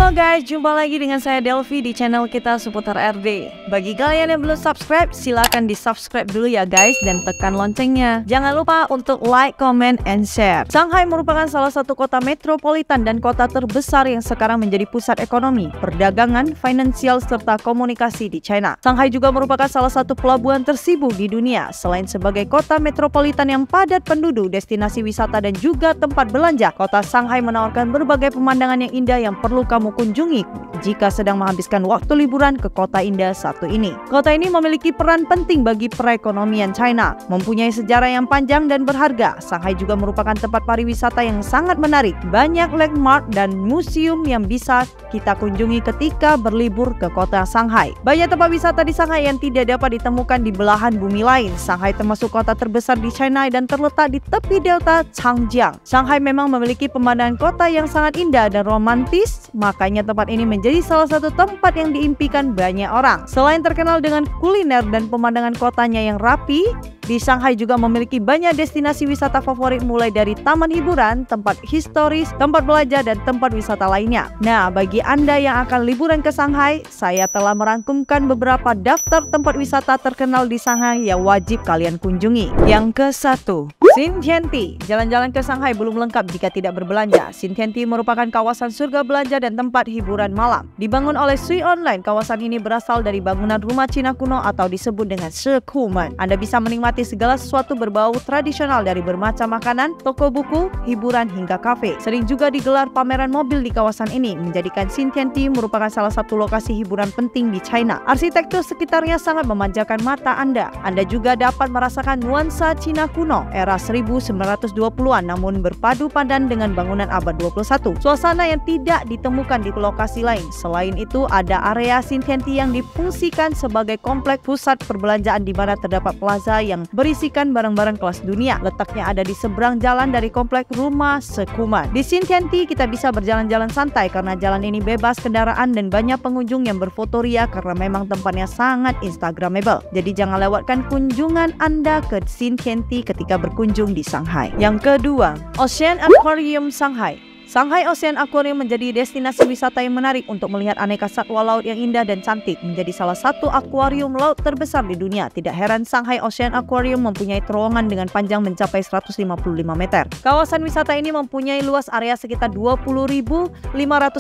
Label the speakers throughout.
Speaker 1: Halo guys, jumpa lagi dengan saya Delvi di channel kita seputar RD. Bagi kalian yang belum subscribe, silakan di subscribe dulu ya guys dan tekan loncengnya. Jangan lupa untuk like, comment, and share. Shanghai merupakan salah satu kota metropolitan dan kota terbesar yang sekarang menjadi pusat ekonomi, perdagangan, finansial, serta komunikasi di China. Shanghai juga merupakan salah satu pelabuhan tersibuk di dunia. Selain sebagai kota metropolitan yang padat penduduk, destinasi wisata, dan juga tempat belanja, kota Shanghai menawarkan berbagai pemandangan yang indah yang perlu kamu kunjungi jika sedang menghabiskan waktu liburan ke kota indah satu ini. Kota ini memiliki peran penting bagi perekonomian China, mempunyai sejarah yang panjang dan berharga. Shanghai juga merupakan tempat pariwisata yang sangat menarik. Banyak landmark dan museum yang bisa kita kunjungi ketika berlibur ke kota Shanghai. Banyak tempat wisata di Shanghai yang tidak dapat ditemukan di belahan bumi lain. Shanghai termasuk kota terbesar di China dan terletak di tepi delta Changjiang. Shanghai memang memiliki pemandangan kota yang sangat indah dan romantis, makanya tempat ini menjadi salah satu tempat yang diimpikan banyak orang. Selain terkenal dengan kuliner dan pemandangan kotanya yang rapi, di Shanghai juga memiliki banyak destinasi wisata favorit mulai dari taman hiburan, tempat historis, tempat belajar, dan tempat wisata lainnya. Nah, bagi Anda yang akan liburan ke Shanghai, saya telah merangkumkan beberapa daftar tempat wisata terkenal di Shanghai yang wajib kalian kunjungi. Yang ke-1, Xintiandi. Jalan-jalan ke Shanghai belum lengkap jika tidak berbelanja. Xintiandi merupakan kawasan surga belanja dan tempat hiburan malam. Dibangun oleh Sui Online, kawasan ini berasal dari bangunan rumah Cina kuno atau disebut dengan Shikumen. Anda bisa menikmati segala sesuatu berbau tradisional dari bermacam makanan, toko buku, hiburan, hingga kafe. Sering juga digelar pameran mobil di kawasan ini, menjadikan Xintiandi merupakan salah satu lokasi hiburan penting di China. Arsitektur sekitarnya sangat memanjakan mata Anda. Anda juga dapat merasakan nuansa Cina kuno era 1920-an namun berpadu padan dengan bangunan abad 21. Suasana yang tidak ditemukan di lokasi lain. Selain itu, ada area Xintiandi yang difungsikan sebagai kompleks pusat perbelanjaan di mana terdapat plaza yang berisikan barang-barang kelas dunia. Letaknya ada di seberang jalan dari kompleks rumah Shikumen. Di Xintiandi kita bisa berjalan-jalan santai karena jalan ini bebas kendaraan dan banyak pengunjung yang berfotoria karena memang tempatnya sangat instagramable. Jadi jangan lewatkan kunjungan Anda ke Xintiandi ketika berkunjung di Shanghai. Yang kedua, Ocean Aquarium Shanghai. Shanghai Ocean Aquarium menjadi destinasi wisata yang menarik untuk melihat aneka satwa laut yang indah dan cantik. Menjadi salah satu akuarium laut terbesar di dunia. Tidak heran Shanghai Ocean Aquarium mempunyai terowongan dengan panjang mencapai 155 meter. Kawasan wisata ini mempunyai luas area sekitar 20.500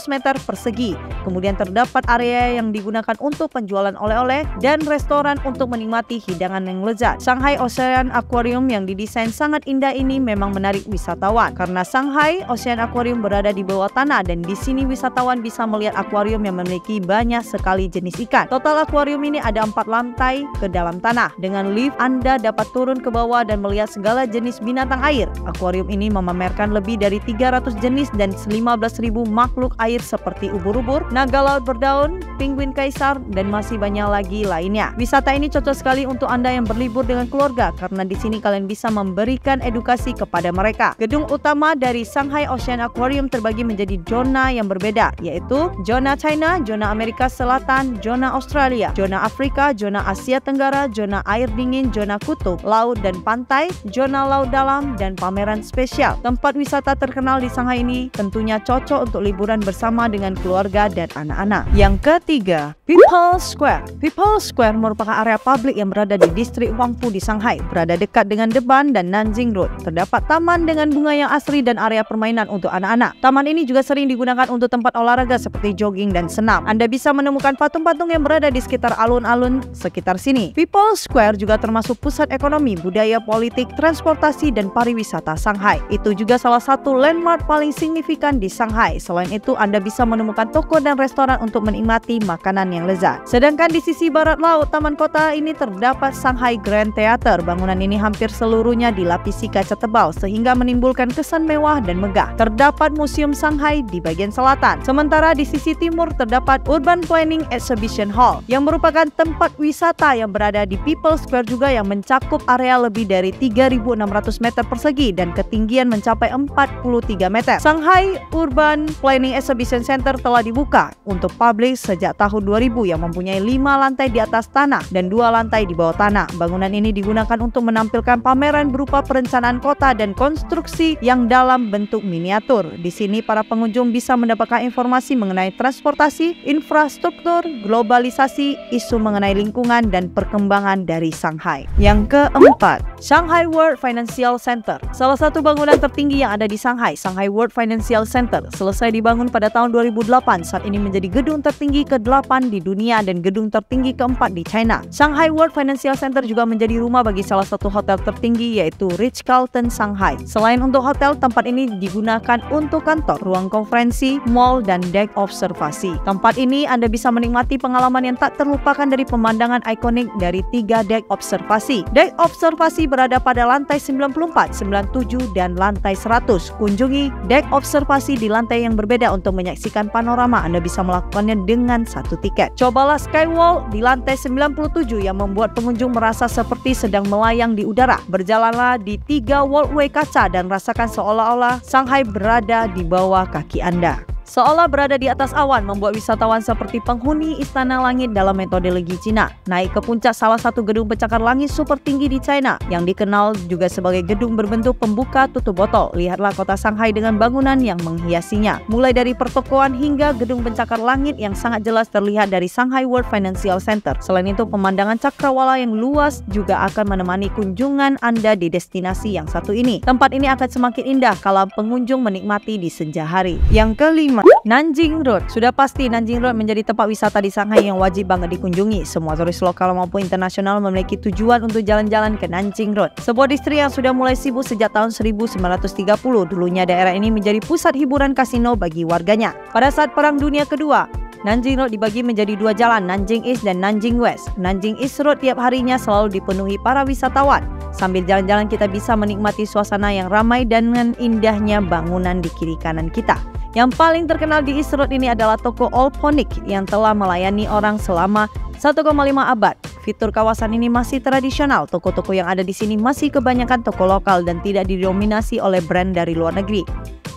Speaker 1: meter persegi. Kemudian terdapat area yang digunakan untuk penjualan oleh-oleh dan restoran untuk menikmati hidangan yang lezat. Shanghai Ocean Aquarium yang didesain sangat indah ini memang menarik wisatawan. Karena Shanghai Ocean Aquarium berada di bawah tanah dan di sini wisatawan bisa melihat akuarium yang memiliki banyak sekali jenis ikan. Total akuarium ini ada 4 lantai ke dalam tanah. Dengan lift Anda dapat turun ke bawah dan melihat segala jenis binatang air. Akuarium ini memamerkan lebih dari 300 jenis dan 15.000 makhluk air seperti ubur-ubur, naga laut berdaun, penguin kaisar, dan masih banyak lagi lainnya. Wisata ini cocok sekali untuk Anda yang berlibur dengan keluarga karena di sini kalian bisa memberikan edukasi kepada mereka. Gedung utama dari Shanghai Ocean Aquarium terbagi menjadi zona yang berbeda, yaitu zona China, zona Amerika Selatan, zona Australia, zona Afrika, zona Asia Tenggara, zona air dingin, zona kutub, laut dan pantai, zona laut dalam, dan pameran spesial. Tempat wisata terkenal di Shanghai ini tentunya cocok untuk liburan bersama dengan keluarga dan anak-anak. Yang ketiga, People's Square. People's Square merupakan area publik yang berada di distrik Huangpu di Shanghai, berada dekat dengan Deban dan Nanjing Road. Terdapat taman dengan bunga yang asri dan area permainan untuk anak-anak. Taman ini juga sering digunakan untuk tempat olahraga seperti jogging dan senam. Anda bisa menemukan patung-patung yang berada di sekitar alun-alun sekitar sini. People's Square juga termasuk pusat ekonomi, budaya, politik, transportasi, dan pariwisata Shanghai. Itu juga salah satu landmark paling signifikan di Shanghai. Selain itu, Anda bisa menemukan toko dan restoran untuk menikmati makanan yang lezat. Sedangkan di sisi barat laut taman kota ini terdapat Shanghai Grand Theater. Bangunan ini hampir seluruhnya dilapisi kaca tebal sehingga menimbulkan kesan mewah dan megah. Terdapat Museum Shanghai di bagian selatan. Sementara di sisi timur terdapat Urban Planning Exhibition Hall yang merupakan tempat wisata yang berada di People's Square juga yang mencakup area lebih dari 3.600 meter persegi dan ketinggian mencapai 43 meter. Shanghai Urban Planning Exhibition Center telah dibuka untuk publik sejak tahun 2000 yang mempunyai 5 lantai di atas tanah dan 2 lantai di bawah tanah. Bangunan ini digunakan untuk menampilkan pameran berupa perencanaan kota dan konstruksi yang dalam bentuk miniatur. Di sini para pengunjung bisa mendapatkan informasi mengenai transportasi, infrastruktur, globalisasi, isu mengenai lingkungan, dan perkembangan dari Shanghai. Yang keempat, Shanghai World Financial Center. Salah satu bangunan tertinggi yang ada di Shanghai, Shanghai World Financial Center, selesai dibangun pada tahun 2008. Saat ini menjadi gedung tertinggi ke-8 di dunia dan gedung tertinggi ke-4 di China. Shanghai World Financial Center juga menjadi rumah bagi salah satu hotel tertinggi, yaitu Ritz-Carlton Shanghai. Selain untuk hotel, tempat ini digunakan untuk kantor, ruang konferensi, mall, dan dek observasi. Tempat ini Anda bisa menikmati pengalaman yang tak terlupakan dari pemandangan ikonik dari 3 dek observasi. Dek observasi berada pada lantai 94, 97, dan lantai 100. Kunjungi dek observasi di lantai yang berbeda untuk menyaksikan panorama. Anda bisa melakukannya dengan 1 tiket. Cobalah Skywall di lantai 97 yang membuat pengunjung merasa seperti sedang melayang di udara. Berjalanlah di 3 walkway kaca dan rasakan seolah-olah Shanghai berada di bawah kaki Anda. Seolah berada di atas awan, membuat wisatawan seperti penghuni istana langit dalam metodologi Cina. Naik ke puncak salah satu gedung pencakar langit super tinggi di China, yang dikenal juga sebagai gedung berbentuk pembuka tutup botol. Lihatlah kota Shanghai dengan bangunan yang menghiasinya. Mulai dari pertokoan hingga gedung pencakar langit yang sangat jelas terlihat dari Shanghai World Financial Center. Selain itu, pemandangan cakrawala yang luas juga akan menemani kunjungan Anda di destinasi yang satu ini. Tempat ini akan semakin indah kalau pengunjung menikmati di senja hari. Yang kelima, Nanjing Road. Sudah pasti Nanjing Road menjadi tempat wisata di Shanghai yang wajib banget dikunjungi. Semua turis lokal maupun internasional memiliki tujuan untuk jalan-jalan ke Nanjing Road, sebuah distrik yang sudah mulai sibuk sejak tahun 1930. Dulunya daerah ini menjadi pusat hiburan kasino bagi warganya. Pada saat Perang Dunia Kedua, Nanjing Road dibagi menjadi 2 jalan, Nanjing East dan Nanjing West. Nanjing East Road tiap harinya selalu dipenuhi para wisatawan. Sambil jalan-jalan kita bisa menikmati suasana yang ramai dengan indahnya bangunan di kiri kanan kita. Yang paling terkenal di East Road ini adalah toko Olponic yang telah melayani orang selama 1,5 abad. Fitur kawasan ini masih tradisional. Toko-toko yang ada di sini masih kebanyakan toko lokal dan tidak didominasi oleh brand dari luar negeri.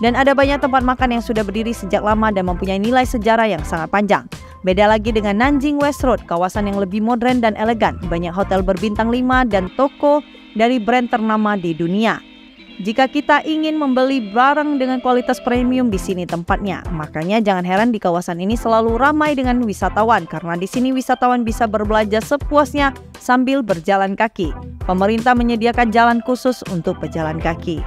Speaker 1: Dan ada banyak tempat makan yang sudah berdiri sejak lama dan mempunyai nilai sejarah yang sangat panjang. Beda lagi dengan Nanjing West Road, kawasan yang lebih modern dan elegan. Banyak hotel berbintang 5 dan toko dari brand ternama di dunia. Jika kita ingin membeli barang dengan kualitas premium, di sini tempatnya. Makanya jangan heran di kawasan ini selalu ramai dengan wisatawan, karena di sini wisatawan bisa berbelanja sepuasnya sambil berjalan kaki. Pemerintah menyediakan jalan khusus untuk pejalan kaki.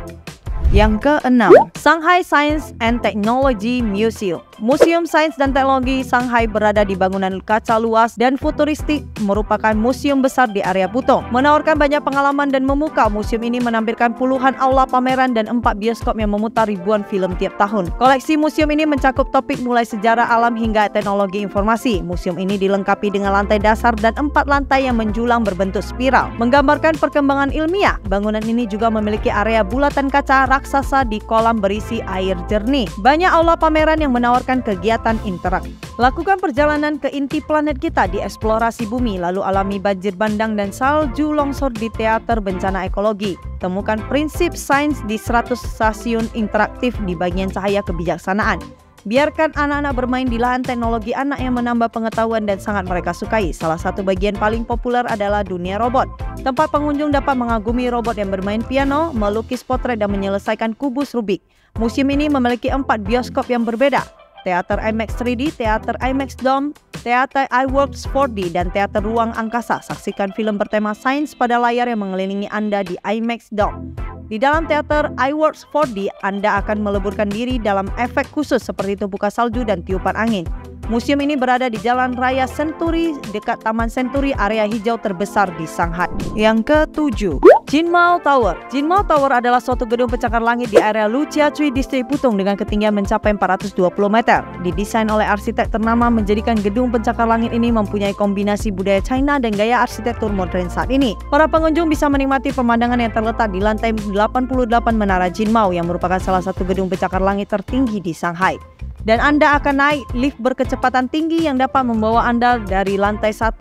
Speaker 1: Yang keenam, Shanghai Science and Technology Museum. Museum Sains dan Teknologi Shanghai berada di bangunan kaca luas dan futuristik, merupakan museum besar di area Pudong. Menawarkan banyak pengalaman dan memukau, museum ini menampilkan puluhan aula pameran dan 4 bioskop yang memutar ribuan film tiap tahun. Koleksi museum ini mencakup topik mulai sejarah alam hingga teknologi informasi. Museum ini dilengkapi dengan lantai dasar dan 4 lantai yang menjulang berbentuk spiral, menggambarkan perkembangan ilmiah. Bangunan ini juga memiliki area bulatan kaca raksasa di kolam berisi air jernih. Banyak aula pameran yang menawarkan kegiatan interaktif. Lakukan perjalanan ke inti planet kita di eksplorasi bumi, lalu alami banjir bandang dan salju longsor di teater bencana ekologi. Temukan prinsip sains di 100 stasiun interaktif di bagian cahaya kebijaksanaan. Biarkan anak-anak bermain di lahan teknologi anak yang menambah pengetahuan dan sangat mereka sukai. Salah satu bagian paling populer adalah dunia robot. Tempat pengunjung dapat mengagumi robot yang bermain piano, melukis potret, dan menyelesaikan kubus Rubik. Museum ini memiliki 4 bioskop yang berbeda. Teater IMAX 3D, Teater IMAX Dome, Teater iWorks 4D, dan Teater Ruang Angkasa. Saksikan film bertema sains pada layar yang mengelilingi Anda di IMAX Dome. Di dalam Teater iWorks 4D, Anda akan meleburkan diri dalam efek khusus seperti tumpukan salju dan tiupan angin. Museum ini berada di Jalan Raya Century, dekat Taman Century, area hijau terbesar di Shanghai. Yang ketujuh, Jinmao Tower. Jinmao Tower adalah suatu gedung pencakar langit di area Lujiazui, distrik Pudong dengan ketinggian mencapai 420 meter. Didesain oleh arsitek ternama, menjadikan gedung pencakar langit ini mempunyai kombinasi budaya China dan gaya arsitektur modern saat ini. Para pengunjung bisa menikmati pemandangan yang terletak di lantai 88 Menara Jinmao yang merupakan salah satu gedung pencakar langit tertinggi di Shanghai. Dan Anda akan naik lift berkecepatan tinggi yang dapat membawa Anda dari lantai 1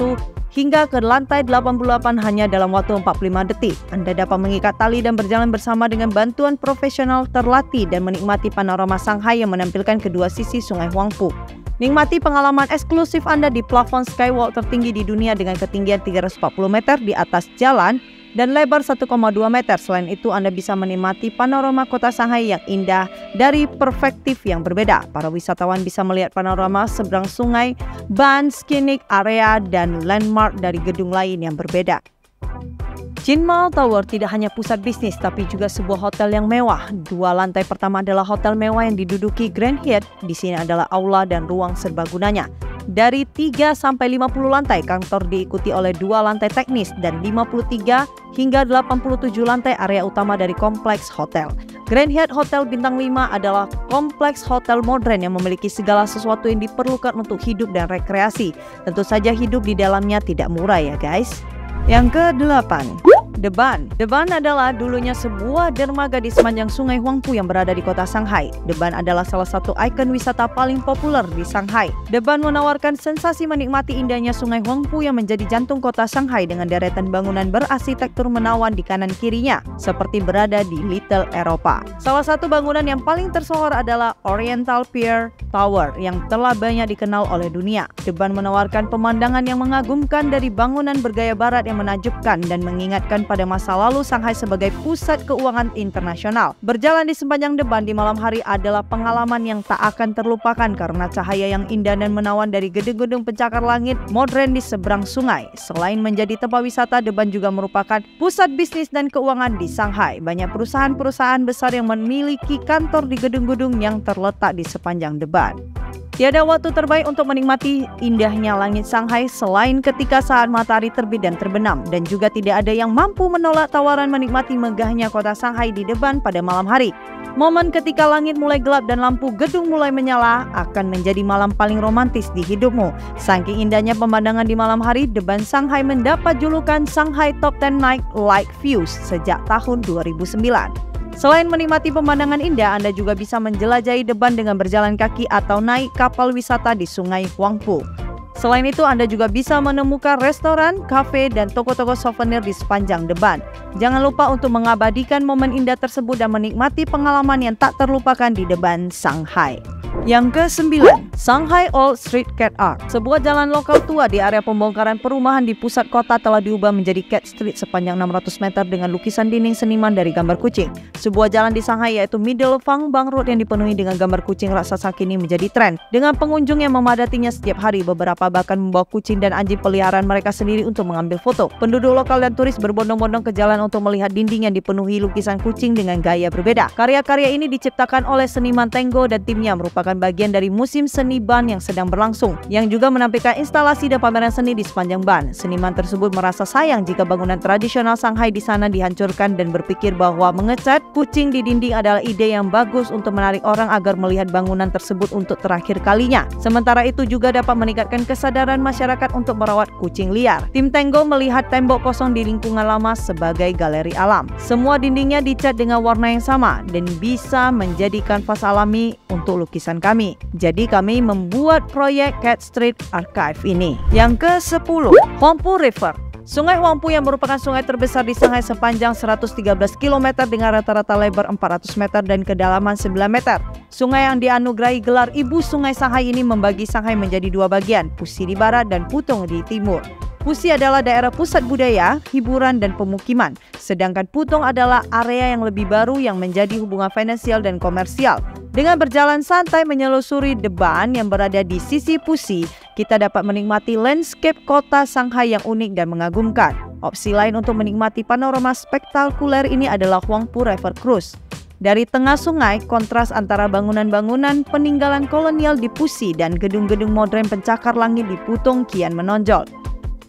Speaker 1: hingga ke lantai 88 hanya dalam waktu 45 detik. Anda dapat mengikat tali dan berjalan bersama dengan bantuan profesional terlatih dan menikmati panorama Shanghai yang menampilkan kedua sisi Sungai Huangpu. Nikmati pengalaman eksklusif Anda di plafon Skywall tertinggi di dunia dengan ketinggian 340 meter di atas jalan dan lebar 1,2 meter. Selain itu, Anda bisa menikmati panorama kota Shanghai yang indah dari perspektif yang berbeda. Para wisatawan bisa melihat panorama seberang sungai, ban, scenic area, dan landmark dari gedung lain yang berbeda. Jinmao Tower tidak hanya pusat bisnis tapi juga sebuah hotel yang mewah. Dua lantai pertama adalah hotel mewah yang diduduki Grand Hyatt. Di sini adalah aula dan ruang serbagunanya. Dari 3 sampai 50 lantai, kantor diikuti oleh 2 lantai teknis dan 53 hingga 87 lantai area utama dari kompleks hotel. Grand Hyatt Hotel Bintang 5 adalah kompleks hotel modern yang memiliki segala sesuatu yang diperlukan untuk hidup dan rekreasi. Tentu saja hidup di dalamnya tidak murah ya guys. Yang ke-8, Deban. Deban adalah dulunya sebuah dermaga di sepanjang sungai Huangpu yang berada di kota Shanghai. Deban adalah salah satu ikon wisata paling populer di Shanghai. Deban menawarkan sensasi menikmati indahnya sungai Huangpu yang menjadi jantung kota Shanghai dengan deretan bangunan berarsitektur menawan di kanan kirinya, seperti berada di Little Eropa. Salah satu bangunan yang paling tersohor adalah Oriental Pier Tower yang telah banyak dikenal oleh dunia. Deban menawarkan pemandangan yang mengagumkan dari bangunan bergaya barat yang menakjubkan dan mengingatkan pada masa lalu Shanghai sebagai pusat keuangan internasional. Berjalan di sepanjang Deban di malam hari adalah pengalaman yang tak akan terlupakan karena cahaya yang indah dan menawan dari gedung-gedung pencakar langit modern di seberang sungai. Selain menjadi tempat wisata, Deban juga merupakan pusat bisnis dan keuangan di Shanghai. Banyak perusahaan-perusahaan besar yang memiliki kantor di gedung-gedung yang terletak di sepanjang Deban. Tiada waktu terbaik untuk menikmati indahnya langit Shanghai selain ketika saat matahari terbit dan terbenam, dan juga tidak ada yang mampu menolak tawaran menikmati megahnya kota Shanghai di Deban pada malam hari. Momen ketika langit mulai gelap dan lampu gedung mulai menyala akan menjadi malam paling romantis di hidupmu. Saking indahnya pemandangan di malam hari, Deban Shanghai mendapat julukan Shanghai Top 10 Night Light Views sejak tahun 2009. Selain menikmati pemandangan indah, Anda juga bisa menjelajahi Deban dengan berjalan kaki atau naik kapal wisata di sungai Huangpu. Selain itu, Anda juga bisa menemukan restoran, kafe, dan toko-toko souvenir di sepanjang Deban. Jangan lupa untuk mengabadikan momen indah tersebut dan menikmati pengalaman yang tak terlupakan di Deban, Shanghai. Yang ke-9, Shanghai Old Street Cat Art. Sebuah jalan lokal tua di area pembongkaran perumahan di pusat kota telah diubah menjadi Cat Street sepanjang 600 meter dengan lukisan dinding seniman dari gambar kucing. Sebuah jalan di Shanghai yaitu Middle Fang Bang Road yang dipenuhi dengan gambar kucing raksasa kini menjadi tren. Dengan pengunjung yang memadatinya setiap hari, beberapa bahkan membawa kucing dan anjing peliharaan mereka sendiri untuk mengambil foto. Penduduk lokal dan turis berbondong-bondong ke jalan untuk melihat dinding yang dipenuhi lukisan kucing dengan gaya berbeda. Karya-karya ini diciptakan oleh seniman Tenggo dan timnya merupakan bagian dari musim seni Ban yang sedang berlangsung, yang juga menampilkan instalasi dan pameran seni di sepanjang Ban. Seniman tersebut merasa sayang jika bangunan tradisional Shanghai di sana dihancurkan dan berpikir bahwa mengecat kucing di dinding adalah ide yang bagus untuk menarik orang agar melihat bangunan tersebut untuk terakhir kalinya. Sementara itu juga dapat meningkatkan kesadaran masyarakat untuk merawat kucing liar. Tim Tenggo melihat tembok kosong di lingkungan lama sebagai galeri alam. Semua dindingnya dicat dengan warna yang sama dan bisa menjadi kanvas alami untuk lukisan kami. Jadi kami membuat proyek Cat Street Archive ini. Yang ke-10, Huangpu River. Sungai Huangpu yang merupakan sungai terbesar di Shanghai sepanjang 113 km dengan rata-rata lebar 400 meter dan kedalaman 9 meter. Sungai yang dianugerahi gelar Ibu Sungai Shanghai ini membagi Shanghai menjadi 2 bagian, Puxi di barat dan Pudong di timur. Puxi adalah daerah pusat budaya, hiburan, dan pemukiman. Sedangkan Pudong adalah area yang lebih baru yang menjadi hubungan finansial dan komersial. Dengan berjalan santai menyelusuri Deban yang berada di sisi Puxi, kita dapat menikmati landscape kota Shanghai yang unik dan mengagumkan. Opsi lain untuk menikmati panorama spektakuler ini adalah Huangpu River Cruise. Dari tengah sungai, kontras antara bangunan-bangunan peninggalan kolonial di Puxi dan gedung-gedung modern pencakar langit di Pudong kian menonjol.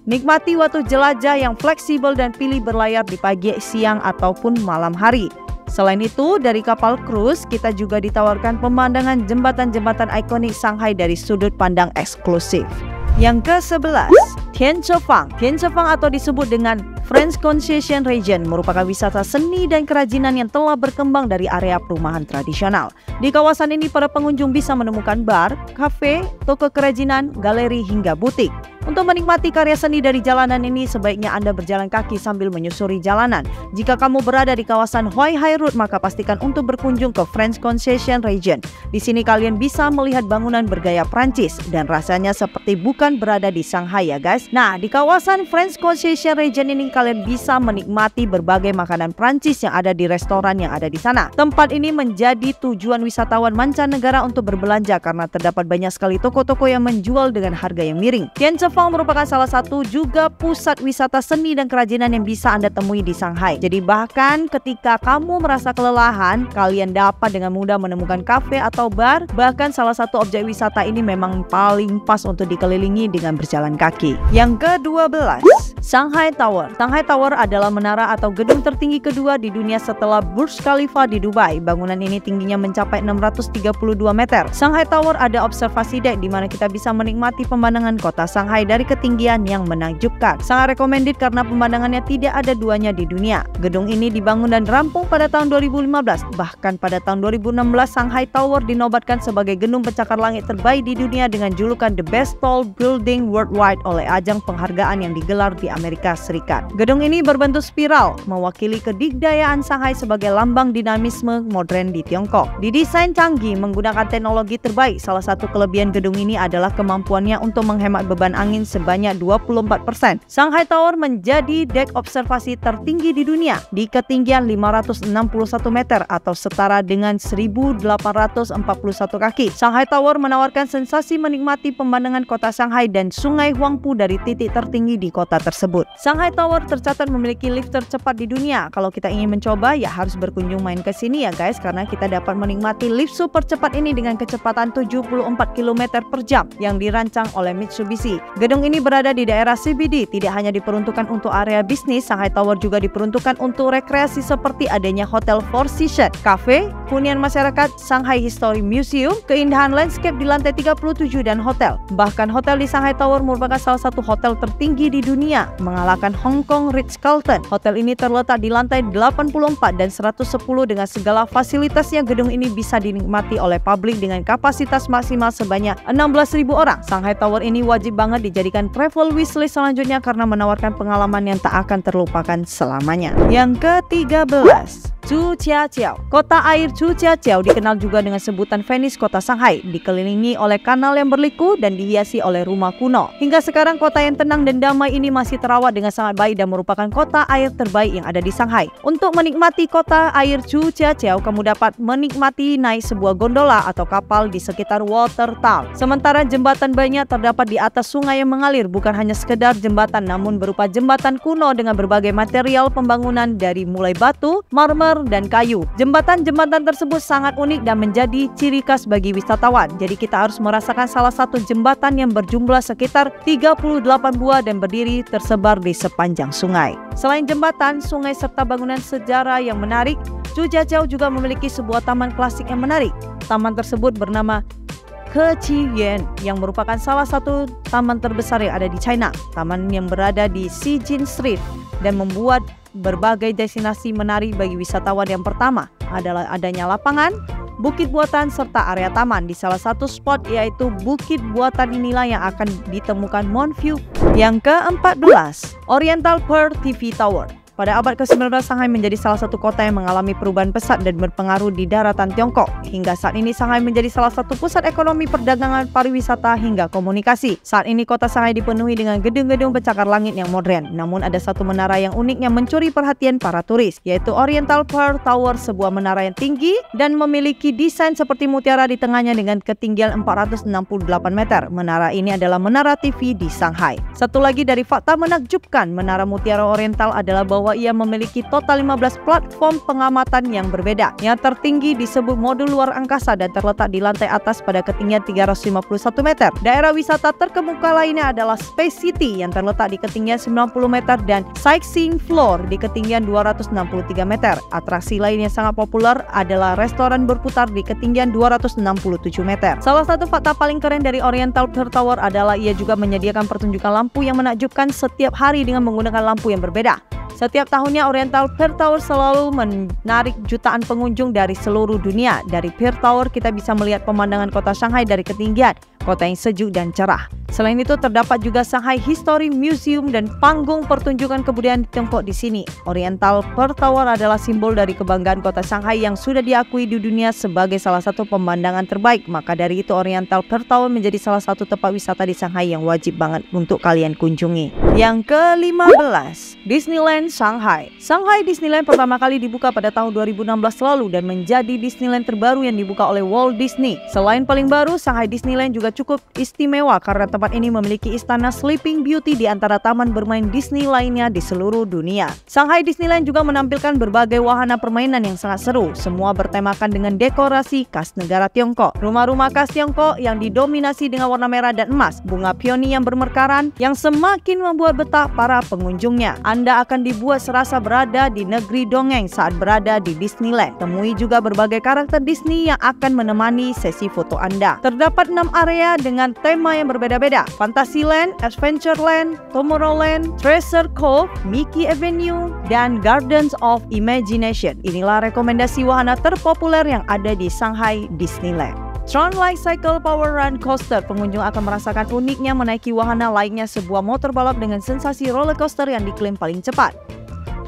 Speaker 1: Nikmati waktu jelajah yang fleksibel dan pilih berlayar di pagi, siang, ataupun malam hari. Selain itu, dari kapal cruise, kita juga ditawarkan pemandangan jembatan-jembatan ikonik Shanghai dari sudut pandang eksklusif. Yang ke-11, Tianzhefang. Tianzhefang atau disebut dengan French Concession Region merupakan wisata seni dan kerajinan yang telah berkembang dari area perumahan tradisional. Di kawasan ini, para pengunjung bisa menemukan bar, kafe, toko kerajinan, galeri, hingga butik. Untuk menikmati karya seni dari jalanan ini, sebaiknya Anda berjalan kaki sambil menyusuri jalanan. Jika kamu berada di kawasan Hoi Hai Road, maka pastikan untuk berkunjung ke French Concession Region. Di sini kalian bisa melihat bangunan bergaya Prancis dan rasanya seperti bukan berada di Shanghai ya guys. Nah, di kawasan French Concession Region ini kalian bisa menikmati berbagai makanan Prancis yang ada di restoran yang ada di sana. Tempat ini menjadi tujuan wisatawan mancanegara untuk berbelanja karena terdapat banyak sekali toko-toko yang menjual dengan harga yang miring. Tianzhefang merupakan salah satu juga pusat wisata seni dan kerajinan yang bisa Anda temui di Shanghai. Jadi bahkan ketika kamu merasa kelelahan, kalian dapat dengan mudah menemukan kafe atau bar. Bahkan salah satu objek wisata ini memang paling pas untuk dikelilingi dengan berjalan kaki. Yang ke-12, Shanghai Tower. Shanghai Tower adalah menara atau gedung tertinggi kedua di dunia setelah Burj Khalifa di Dubai. Bangunan ini tingginya mencapai 632 meter. Shanghai Tower ada observasi deck di mana kita bisa menikmati pemandangan kota Shanghai dari ketinggian yang menakjubkan. Sangat recommended karena pemandangannya tidak ada duanya di dunia. Gedung ini dibangun dan rampung pada tahun 2015. Bahkan pada tahun 2016 Shanghai Tower dinobatkan sebagai gedung pencakar langit terbaik di dunia dengan julukan The Best Tall Building Worldwide oleh ajang penghargaan yang digelar di Amerika Serikat. Gedung ini berbentuk spiral, mewakili kedikdayaan Shanghai sebagai lambang dinamisme modern di Tiongkok. Didesain canggih menggunakan teknologi terbaik. Salah satu kelebihan gedung ini adalah kemampuannya untuk menghemat beban angin sebanyak 24%. Shanghai Tower menjadi dek observasi tertinggi di dunia di ketinggian 561 meter atau setara dengan 1.841 kaki. Shanghai Tower menawarkan sensasi menikmati pemandangan kota Shanghai dan sungai Huangpu dari titik tertinggi di kota tersebut. Shanghai Tower tercatat memiliki lift tercepat di dunia. Kalau kita ingin mencoba, ya harus berkunjung main ke sini ya guys, karena kita dapat menikmati lift super cepat ini dengan kecepatan 74 km per jam yang dirancang oleh Mitsubishi. Gedung ini berada di daerah CBD, tidak hanya diperuntukkan untuk area bisnis. Shanghai Tower juga diperuntukkan untuk rekreasi seperti adanya hotel Four Seasons, cafe, hunian masyarakat, Shanghai History Museum, keindahan landscape di lantai 37 dan hotel. Bahkan hotel di Shanghai Tower merupakan salah satu hotel tertinggi di dunia, mengalahkan Hong Kong Ritz-Carlton. Hotel ini terletak di lantai 84 dan 110 dengan segala fasilitasnya. Gedung ini bisa dinikmati oleh publik dengan kapasitas maksimal sebanyak 16.000 orang. Shanghai Tower ini wajib banget dijadikan travel wishlist selanjutnya karena menawarkan pengalaman yang tak akan terlupakan selamanya. Yang ke-13, Zhujiajiao. Kota air Zhujiajiao dikenal juga dengan sebutan Venice kota Shanghai, dikelilingi oleh kanal yang berliku dan dihiasi oleh rumah kuno. Hingga sekarang kota yang tenang dan damai ini masih terawat dengan sangat baik dan merupakan kota air terbaik yang ada di Shanghai. Untuk menikmati kota air Zhujiajiao, kamu dapat menikmati naik sebuah gondola atau kapal di sekitar Water Town. Sementara jembatan banyak terdapat di atas sungai yang mengalir, bukan hanya sekedar jembatan namun berupa jembatan kuno dengan berbagai material pembangunan dari mulai batu, marmer, dan kayu. Jembatan-jembatan tersebut sangat unik dan menjadi ciri khas bagi wisatawan. Jadi kita harus merasakan salah satu jembatan yang berjumlah sekitar 38 buah dan berdiri tersebar di sepanjang sungai. Selain jembatan, sungai serta bangunan sejarah yang menarik, Zhujiajiao juga memiliki sebuah taman klasik yang menarik. Taman tersebut bernama Keciyuan yang merupakan salah satu taman terbesar yang ada di China. Taman yang berada di Xijin Street dan membuat berbagai destinasi menarik bagi wisatawan. Yang pertama adalah adanya lapangan, bukit buatan, serta area taman. Di salah satu spot yaitu bukit buatan inilah yang akan ditemukan Mount View. Yang ke-14, Oriental Pearl TV Tower. Pada abad ke-19, Shanghai menjadi salah satu kota yang mengalami perubahan pesat dan berpengaruh di daratan Tiongkok. Hingga saat ini, Shanghai menjadi salah satu pusat ekonomi, perdagangan, pariwisata, hingga komunikasi. Saat ini, kota Shanghai dipenuhi dengan gedung-gedung pencakar langit yang modern. Namun, ada satu menara yang unik yang mencuri perhatian para turis, yaitu Oriental Pearl Tower, sebuah menara yang tinggi dan memiliki desain seperti mutiara di tengahnya dengan ketinggian 468 meter. Menara ini adalah menara TV di Shanghai. Satu lagi dari fakta menakjubkan Menara Mutiara Oriental adalah bahwa ia memiliki total 15 platform pengamatan yang berbeda. Yang tertinggi disebut modul luar angkasa dan terletak di lantai atas pada ketinggian 351 meter. Daerah wisata terkemuka lainnya adalah Space City yang terletak di ketinggian 90 meter dan Sightseeing Floor di ketinggian 263 meter. Atraksi lain yang sangat populer adalah restoran berputar di ketinggian 267 meter. Salah satu fakta paling keren dari Oriental Pearl Tower adalah ia juga menyediakan pertunjukan lampu yang menakjubkan setiap hari dengan menggunakan lampu yang berbeda. Setiap tahunnya Oriental Pearl Tower selalu menarik jutaan pengunjung dari seluruh dunia. Dari Pearl Tower kita bisa melihat pemandangan kota Shanghai dari ketinggian. kota yang sejuk dan cerah. Selain itu terdapat juga Shanghai History Museum dan panggung pertunjukan kebudayaan di Tiongkok di sini. Oriental Pearl Tower adalah simbol dari kebanggaan kota Shanghai yang sudah diakui di dunia sebagai salah satu pemandangan terbaik. Maka dari itu Oriental Pearl Tower menjadi salah satu tempat wisata di Shanghai yang wajib banget untuk kalian kunjungi. Yang ke-15, Disneyland Shanghai. Shanghai Disneyland pertama kali dibuka pada tahun 2016 lalu dan menjadi Disneyland terbaru yang dibuka oleh Walt Disney. Selain paling baru, Shanghai Disneyland juga cukup istimewa karena tempat ini memiliki istana Sleeping Beauty di antara taman bermain Disney lainnya di seluruh dunia. Shanghai Disneyland juga menampilkan berbagai wahana permainan yang sangat seru, semua bertemakan dengan dekorasi khas negara Tiongkok. Rumah-rumah khas Tiongkok yang didominasi dengan warna merah dan emas, bunga peony yang bermekaran yang semakin membuat betah para pengunjungnya. Anda akan dibuat serasa berada di negeri dongeng saat berada di Disneyland. Temui juga berbagai karakter Disney yang akan menemani sesi foto Anda. Terdapat 6 area dengan tema yang berbeda-beda: Fantasyland, Adventureland, Tomorrowland, Treasure Cove, Mickey Avenue, dan Gardens of Imagination. Inilah rekomendasi wahana terpopuler yang ada di Shanghai Disneyland. Tron Light Cycle Power Run Coaster. Pengunjung akan merasakan uniknya menaiki wahana layaknya sebuah motor balap dengan sensasi roller coaster yang diklaim paling cepat.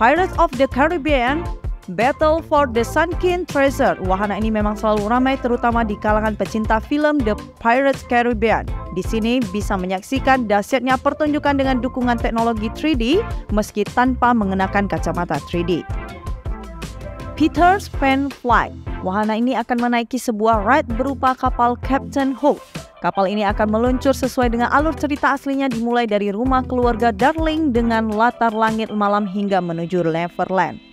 Speaker 1: Pirates of the Caribbean Battle for the Sunken Treasure. Wahana ini memang selalu ramai terutama di kalangan pecinta film The Pirates Caribbean. Di sini bisa menyaksikan dahsyatnya pertunjukan dengan dukungan teknologi 3D meski tanpa mengenakan kacamata 3D. Peter's Pan Flight. Wahana ini akan menaiki sebuah ride berupa kapal Captain Hook. Kapal ini akan meluncur sesuai dengan alur cerita aslinya dimulai dari rumah keluarga Darling dengan latar langit malam hingga menuju Neverland.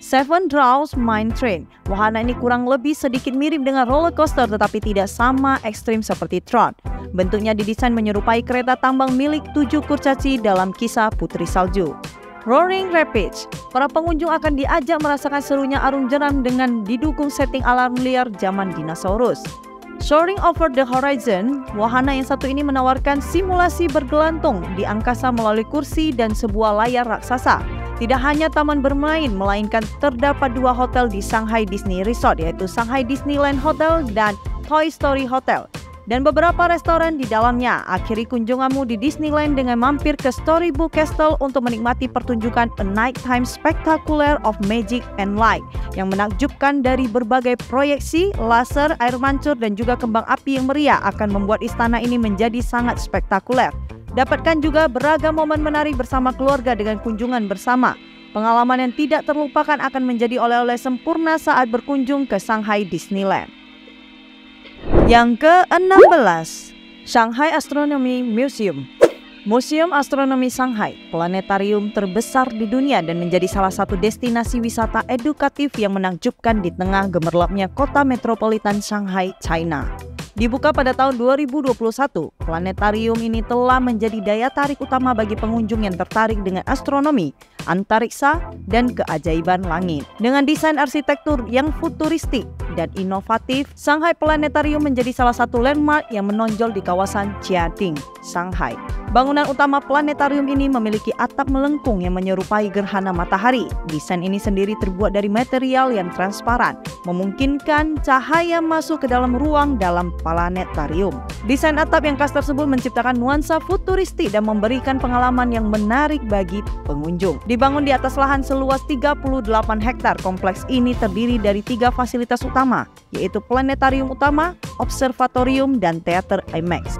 Speaker 1: Seven Dwarfs Mine Train. Wahana ini kurang lebih sedikit mirip dengan roller coaster tetapi tidak sama ekstrim seperti Tron. Bentuknya didesain menyerupai kereta tambang milik 7 kurcaci dalam kisah Putri Salju. Roaring Rapids. Para pengunjung akan diajak merasakan serunya arung jeram dengan didukung setting alam liar zaman dinosaurus. Soaring Over the Horizon. Wahana yang satu ini menawarkan simulasi bergelantung di angkasa melalui kursi dan sebuah layar raksasa. Tidak hanya taman bermain, melainkan terdapat 2 hotel di Shanghai Disney Resort, yaitu Shanghai Disneyland Hotel dan Toy Story Hotel, dan beberapa restoran di dalamnya. Akhiri kunjunganmu di Disneyland dengan mampir ke Storybook Castle untuk menikmati pertunjukan A Nighttime Spectacular of Magic and Light yang menakjubkan dari berbagai proyeksi, laser, air mancur, dan juga kembang api yang meriah akan membuat istana ini menjadi sangat spektakuler. Dapatkan juga beragam momen menarik bersama keluarga dengan kunjungan bersama. Pengalaman yang tidak terlupakan akan menjadi oleh-oleh sempurna saat berkunjung ke Shanghai Disneyland. Yang ke-16, Shanghai Astronomy Museum. Museum Astronomi Shanghai, planetarium terbesar di dunia dan menjadi salah satu destinasi wisata edukatif yang menakjubkan di tengah gemerlapnya kota metropolitan Shanghai, China. Dibuka pada tahun 2021, planetarium ini telah menjadi daya tarik utama bagi pengunjung yang tertarik dengan astronomi, antariksa, dan keajaiban langit. Dengan desain arsitektur yang futuristik dan inovatif, Shanghai Planetarium menjadi salah satu landmark yang menonjol di kawasan Jiading, Shanghai. Bangunan utama planetarium ini memiliki atap melengkung yang menyerupai gerhana matahari. Desain ini sendiri terbuat dari material yang transparan, memungkinkan cahaya masuk ke dalam ruang dalam planetarium. Desain atap yang khas tersebut menciptakan nuansa futuristik dan memberikan pengalaman yang menarik bagi pengunjung. Dibangun di atas lahan seluas 38 hektar, kompleks ini terdiri dari 3 fasilitas utama, yaitu planetarium utama, observatorium, dan teater IMAX.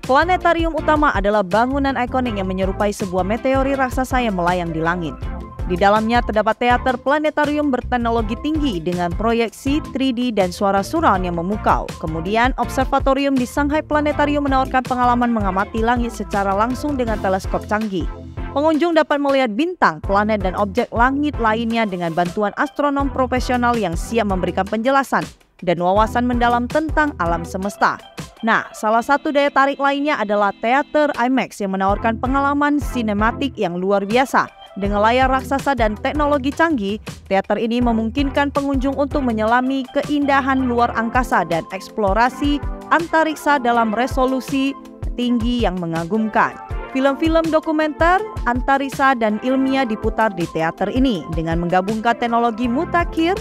Speaker 1: Planetarium utama adalah bangunan ikonik yang menyerupai sebuah meteori raksasa yang melayang di langit. Di dalamnya terdapat teater planetarium berteknologi tinggi dengan proyeksi 3D dan suara surround yang memukau. Kemudian, observatorium di Shanghai Planetarium menawarkan pengalaman mengamati langit secara langsung dengan teleskop canggih. Pengunjung dapat melihat bintang, planet, dan objek langit lainnya dengan bantuan astronom profesional yang siap memberikan penjelasan dan wawasan mendalam tentang alam semesta. Nah, salah satu daya tarik lainnya adalah teater IMAX yang menawarkan pengalaman sinematik yang luar biasa. Dengan layar raksasa dan teknologi canggih, teater ini memungkinkan pengunjung untuk menyelami keindahan luar angkasa dan eksplorasi antariksa dalam resolusi tinggi yang mengagumkan. Film-film dokumenter, antariksa, dan ilmiah diputar di teater ini dengan menggabungkan teknologi mutakhir,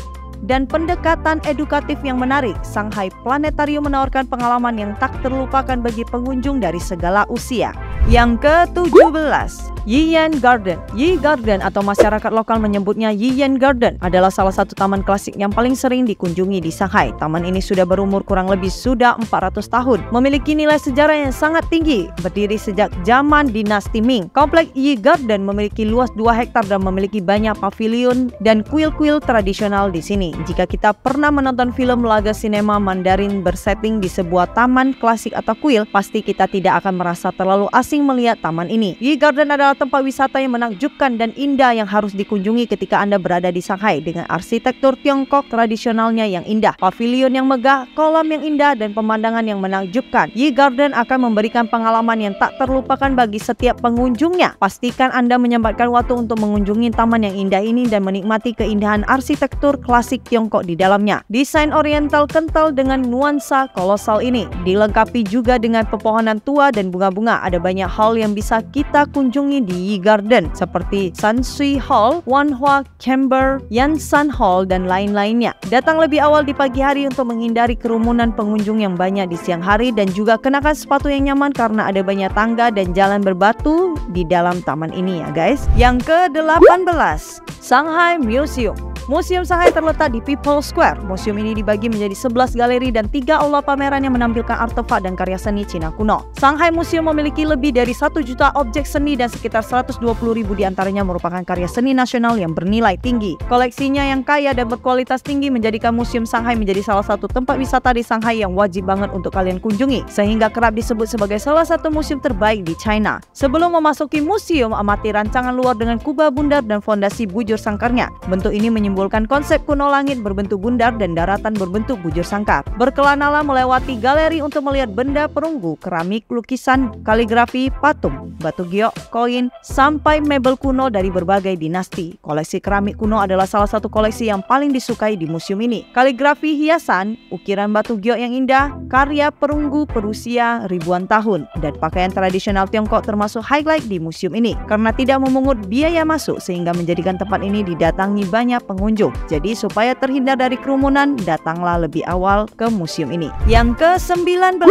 Speaker 1: dan pendekatan edukatif yang menarik, Shanghai Planetarium menawarkan pengalaman yang tak terlupakan bagi pengunjung dari segala usia. Yang ke-17, Yiyan Garden. Yi Garden atau masyarakat lokal menyebutnya Yiyan Garden adalah salah satu taman klasik yang paling sering dikunjungi di Shanghai. Taman ini sudah berumur kurang lebih sudah 400 tahun, memiliki nilai sejarah yang sangat tinggi, berdiri sejak zaman dinasti Ming. Kompleks Yi Garden memiliki luas 2 hektar dan memiliki banyak pavilion dan kuil-kuil tradisional di sini. Jika kita pernah menonton film laga sinema Mandarin bersetting di sebuah taman klasik atau kuil, pasti kita tidak akan merasa terlalu asing melihat taman ini. Yi Garden adalah tempat wisata yang menakjubkan dan indah yang harus dikunjungi ketika Anda berada di Shanghai dengan arsitektur Tiongkok tradisionalnya yang indah, pavilion yang megah, kolam yang indah, dan pemandangan yang menakjubkan. Yi Garden akan memberikan pengalaman yang tak terlupakan bagi setiap pengunjungnya. Pastikan Anda menyempatkan waktu untuk mengunjungi taman yang indah ini dan menikmati keindahan arsitektur klasik Tiongkok di dalamnya. Desain oriental kental dengan nuansa kolosal ini dilengkapi juga dengan pepohonan tua dan bunga-bunga. Ada banyak hal yang bisa kita kunjungi di Yi Garden seperti Sansui Hall, Wanhua Chamber, Yansan Hall, dan lain-lainnya. Datang lebih awal di pagi hari untuk menghindari kerumunan pengunjung yang banyak di siang hari, dan juga kenakan sepatu yang nyaman karena ada banyak tangga dan jalan berbatu di dalam taman ini ya guys. Yang ke-18, Shanghai Museum. Museum Shanghai terletak di People Square. Museum ini dibagi menjadi 11 galeri dan 3 aula pameran yang menampilkan artefak dan karya seni Cina kuno. Shanghai Museum memiliki lebih dari 1 juta objek seni dan sekitar 120.000 diantaranya merupakan karya seni nasional yang bernilai tinggi. Koleksinya yang kaya dan berkualitas tinggi menjadikan Museum Shanghai menjadi salah satu tempat wisata di Shanghai yang wajib banget untuk kalian kunjungi, sehingga kerap disebut sebagai salah satu museum terbaik di China. Sebelum memasuki museum, amati rancangan luar dengan kubah bundar dan fondasi bujur sangkarnya. Bentuk ini menimbulkan konsep kuno langit berbentuk bundar dan daratan berbentuk bujur sangkar. Berkelanalah melewati galeri untuk melihat benda perunggu, keramik, lukisan, kaligrafi, patung, batu giok, koin, sampai mebel kuno dari berbagai dinasti. Koleksi keramik kuno adalah salah satu koleksi yang paling disukai di museum ini. Kaligrafi hiasan, ukiran batu giok yang indah, karya perunggu berusia ribuan tahun, dan pakaian tradisional Tiongkok termasuk highlight di museum ini karena tidak memungut biaya masuk, sehingga menjadikan tempat ini didatangi banyak pengunjung. Jadi supaya terhindar dari kerumunan, datanglah lebih awal ke museum ini. Yang ke-19,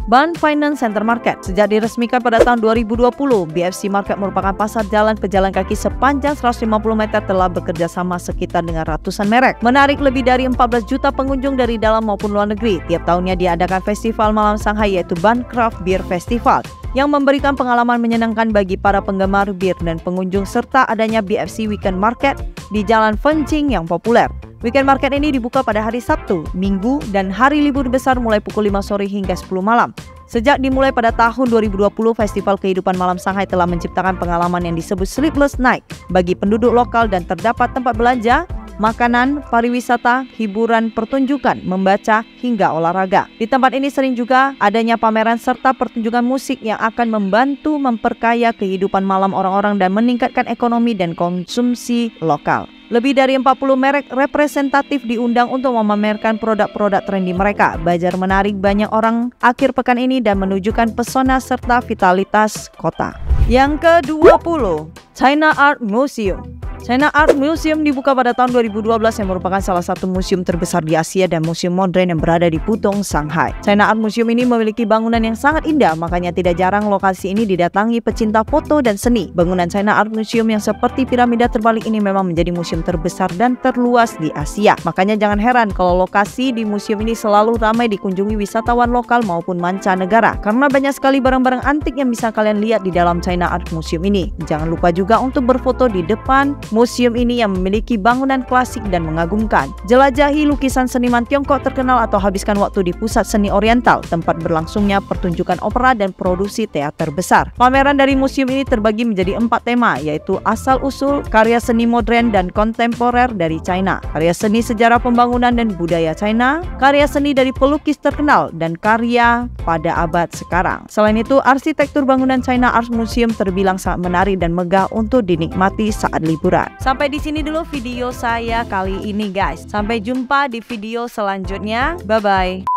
Speaker 1: Ban Finance Center Market. Sejak diresmikan pada tahun 2020, BFC Market merupakan pasar jalan pejalan kaki sepanjang 150 meter telah bekerja sama sekitar dengan ratusan merek. Menarik lebih dari 14 juta pengunjung dari dalam maupun luar negeri. Tiap tahunnya diadakan festival malam Shanghai yaitu Ban Craft Beer Festival yang memberikan pengalaman menyenangkan bagi para penggemar bir dan pengunjung, serta adanya BFC Weekend Market di Jalan Fenqing yang populer. Weekend Market ini dibuka pada hari Sabtu, Minggu, dan hari libur besar mulai pukul 5 sore hingga 10 malam. Sejak dimulai pada tahun 2020, Festival Kehidupan Malam Shanghai telah menciptakan pengalaman yang disebut Sleepless Night bagi penduduk lokal, dan terdapat tempat belanja, makanan, pariwisata, hiburan, pertunjukan, membaca, hingga olahraga. Di tempat ini sering juga adanya pameran serta pertunjukan musik yang akan membantu memperkaya kehidupan malam orang-orang dan meningkatkan ekonomi dan konsumsi lokal. Lebih dari 40 merek representatif diundang untuk memamerkan produk-produk trendy mereka. Bazar menarik banyak orang akhir pekan ini dan menunjukkan pesona serta vitalitas kota. Yang ke-20, China Art Museum. China Art Museum dibuka pada tahun 2012 yang merupakan salah satu museum terbesar di Asia dan museum modern yang berada di Pudong, Shanghai. China Art Museum ini memiliki bangunan yang sangat indah, makanya tidak jarang lokasi ini didatangi pecinta foto dan seni. Bangunan China Art Museum yang seperti piramida terbalik ini memang menjadi museum terbesar dan terluas di Asia. Makanya jangan heran kalau lokasi di museum ini selalu ramai dikunjungi wisatawan lokal maupun mancanegara, karena banyak sekali barang-barang antik yang bisa kalian lihat di dalam China Art Museum ini. Jangan lupa juga untuk berfoto di depan museum ini yang memiliki bangunan klasik dan mengagumkan. Jelajahi lukisan seniman Tiongkok terkenal atau habiskan waktu di pusat seni oriental, tempat berlangsungnya pertunjukan opera dan produksi teater besar. Pameran dari museum ini terbagi menjadi 4 tema, yaitu asal-usul, karya seni modern dan kontemporer dari China, karya seni sejarah pembangunan dan budaya China, karya seni dari pelukis terkenal, dan karya pada abad sekarang. Selain itu, arsitektur bangunan China Art Museum terbilang sangat menarik dan megah untuk dinikmati saat liburan. Sampai di sini dulu video saya kali ini guys. Sampai jumpa di video selanjutnya. Bye bye.